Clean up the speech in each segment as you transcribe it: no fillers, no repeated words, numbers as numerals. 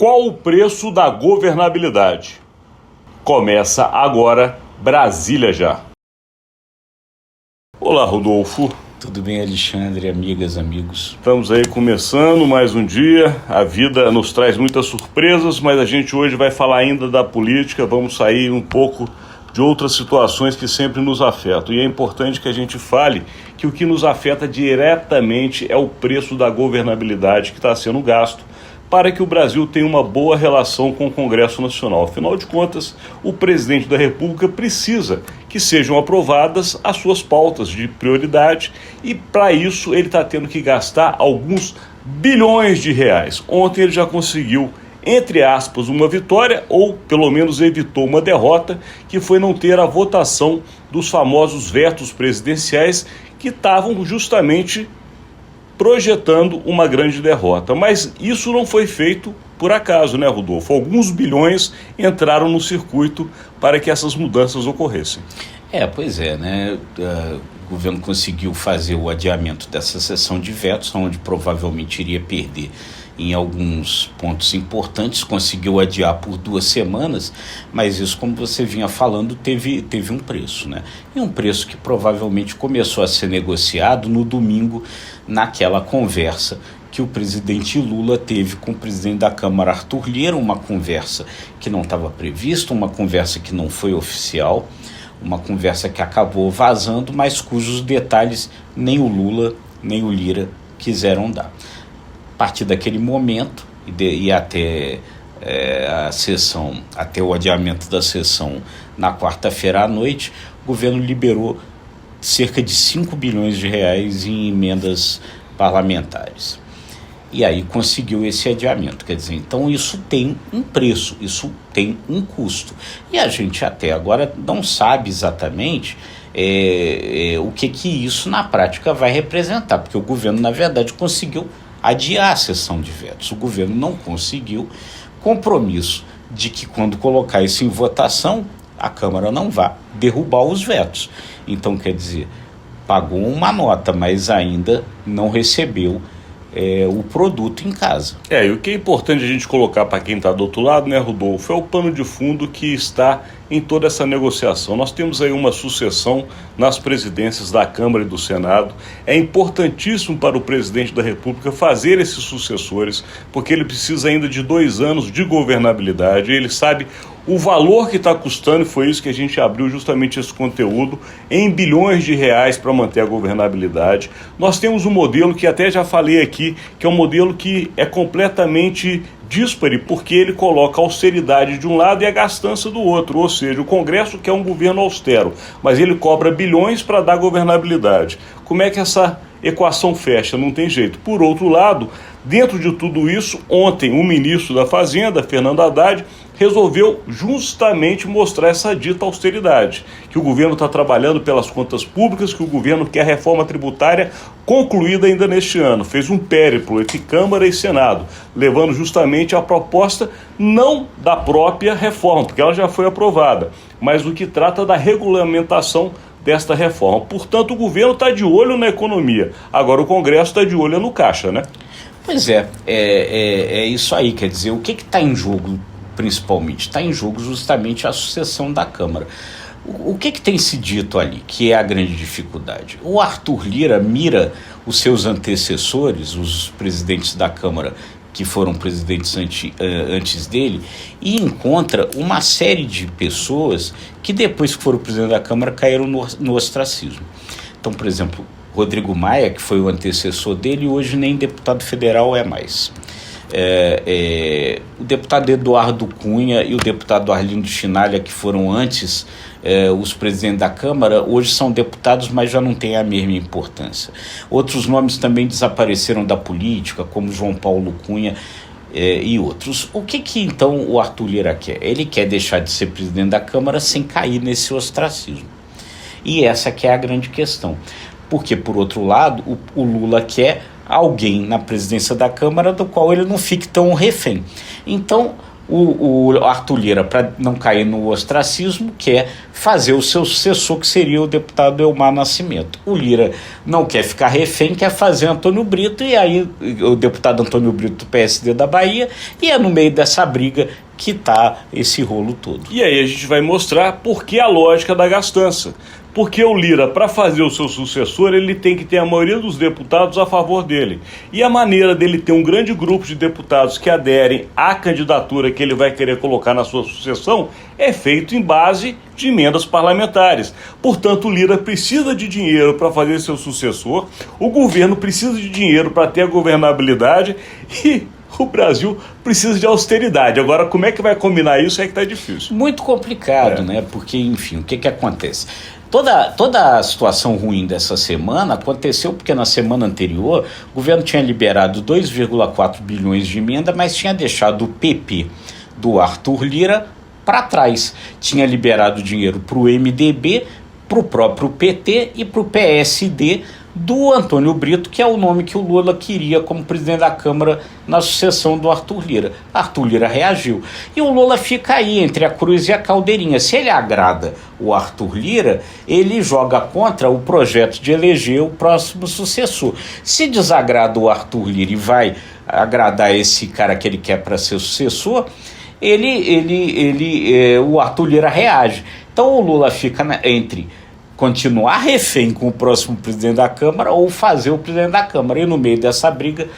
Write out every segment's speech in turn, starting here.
Qual o preço da governabilidade? Começa agora Brasília Já. Olá, Rodolfo. Tudo bem, Alexandre, amigas, amigos? Estamos aí começando mais um dia. A vida nos traz muitas surpresas, mas a gente hoje vai falar ainda da política. Vamos sair um pouco de outras situações que sempre nos afetam. E é importante que a gente fale que o que nos afeta diretamente é o preço da governabilidade que está sendo gasto para que o Brasil tenha uma boa relação com o Congresso Nacional. Afinal de contas, o presidente da República precisa que sejam aprovadas as suas pautas de prioridade e, para isso, ele está tendo que gastar alguns bilhões de reais. Ontem ele já conseguiu, entre aspas, uma vitória, ou pelo menos evitou uma derrota, que foi não ter a votação dos famosos vetos presidenciais que estavam justamente projetando uma grande derrota. Mas isso não foi feito por acaso, né, Rodolfo? Alguns bilhões entraram no circuito para que essas mudanças ocorressem. Pois é, né? O governo conseguiu fazer o adiamento dessa sessão de vetos, onde provavelmente iria perder em alguns pontos importantes, conseguiu adiar por 2 semanas, mas isso, como você vinha falando, teve um preço, né? E um preço que provavelmente começou a ser negociado no domingo, naquela conversa que o presidente Lula teve com o presidente da Câmara, Arthur Lira, uma conversa que não estava prevista, uma conversa que não foi oficial, uma conversa que acabou vazando, mas cujos detalhes nem o Lula nem o Lira quiseram dar. A partir daquele momento e até a sessão, até o adiamento da sessão na quarta-feira à noite, o governo liberou cerca de 5 bilhões de reais em emendas parlamentares. E aí conseguiu esse adiamento. Quer dizer, então isso tem um preço, isso tem um custo. E a gente até agora não sabe exatamente o que isso na prática vai representar, porque o governo, na verdade, conseguiu adiar a sessão de vetos. O governo não conseguiu compromisso de que, quando colocar isso em votação, a Câmara não vá derrubar os vetos. Então, quer dizer, pagou uma nota, mas ainda não recebeu o produto em casa. E o que é importante a gente colocar para quem está do outro lado, né, Rodolfo, é o pano de fundo que está em toda essa negociação. Nós temos aí uma sucessão nas presidências da Câmara e do Senado. É importantíssimo para o presidente da República fazer esses sucessores, porque ele precisa ainda de 2 anos de governabilidade. Ele sabe o valor que está custando, e foi isso que a gente abriu justamente esse conteúdo, em bilhões de reais para manter a governabilidade. Nós temos um modelo que até já falei aqui, que é um modelo que é completamente díspare, porque ele coloca a austeridade de um lado e a gastança do outro, ou seja, o Congresso quer um governo austero, mas ele cobra bilhões para dar governabilidade. Como é que essa equação fecha? Não tem jeito. Por outro lado, dentro de tudo isso, ontem o ministro da Fazenda, Fernando Haddad, resolveu justamente mostrar essa dita austeridade, que o governo está trabalhando pelas contas públicas, que o governo quer a reforma tributária concluída ainda neste ano. Fez um périplo entre Câmara e Senado, levando justamente a proposta não da própria reforma, porque ela já foi aprovada, mas do que trata da regulamentação desta reforma. Portanto, o governo está de olho na economia. Agora o Congresso está de olho no caixa, né? Pois é isso aí. Quer dizer, o que está em jogo principalmente? Está em jogo justamente a sucessão da Câmara. O que tem se dito ali, que é a grande dificuldade? O Arthur Lira mira os seus antecessores, os presidentes da Câmara que foram presidentes antes dele, e encontra uma série de pessoas que, depois que foram presidente da Câmara, caíram no ostracismo. Então, por exemplo, Rodrigo Maia, que foi o antecessor dele, hoje nem deputado federal é mais. O deputado Eduardo Cunha e o deputado Arlindo Chinalha, que foram antes os presidentes da Câmara, hoje são deputados, mas já não têm a mesma importância. Outros nomes também desapareceram da política, como João Paulo Cunha e outros. O que então o Arthur Lira quer? Ele quer deixar de ser presidente da Câmara sem cair nesse ostracismo. E essa que é a grande questão. Porque, por outro lado, o Lula quer alguém na presidência da Câmara do qual ele não fique tão refém. Então, O Arthur Lira, para não cair no ostracismo, quer fazer o seu sucessor, que seria o deputado Elmar Nascimento. O Lira não quer ficar refém, quer fazer Antônio Brito, e aí o deputado Antônio Brito do PSD da Bahia, e é no meio dessa briga que está esse rolo todo. E aí a gente vai mostrar por que a lógica da gastança. Porque o Lira, para fazer o seu sucessor, ele tem que ter a maioria dos deputados a favor dele. E a maneira dele ter um grande grupo de deputados que aderem à candidatura que ele vai querer colocar na sua sucessão é feito em base de emendas parlamentares. Portanto, o Lira precisa de dinheiro para fazer seu sucessor, o governo precisa de dinheiro para ter a governabilidade e o Brasil precisa de austeridade. Agora, como é que vai combinar isso é que está difícil. Muito complicado, né? Porque, enfim, o que acontece? Toda a situação ruim dessa semana aconteceu porque na semana anterior o governo tinha liberado 2,4 bilhões de emenda, mas tinha deixado o PP do Arthur Lira para trás. Tinha liberado dinheiro para o MDB, para o próprio PT e para o PSD do Antônio Brito, que é o nome que o Lula queria como presidente da Câmara na sucessão do Arthur Lira. Arthur Lira reagiu. E o Lula fica aí entre a cruz e a caldeirinha. Se ele agrada o Arthur Lira, ele joga contra o projeto de eleger o próximo sucessor. Se desagrada o Arthur Lira e vai agradar esse cara que ele quer para ser sucessor, o Arthur Lira reage. Então o Lula fica entre continuar refém com o próximo presidente da Câmara ou fazer o presidente da Câmara. E no meio dessa briga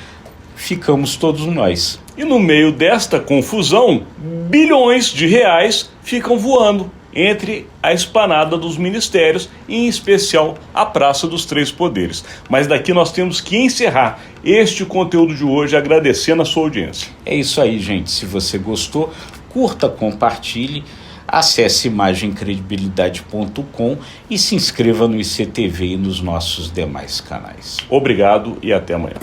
ficamos todos nós. E no meio desta confusão, bilhões de reais ficam voando entre a esplanada dos ministérios e, em especial, a Praça dos Três Poderes. Mas daqui nós temos que encerrar este conteúdo de hoje agradecendo a sua audiência. É isso aí, gente. Se você gostou, curta, compartilhe. Acesse imagemcredibilidade.com e se inscreva no ICTV e nos nossos demais canais. Obrigado e até amanhã.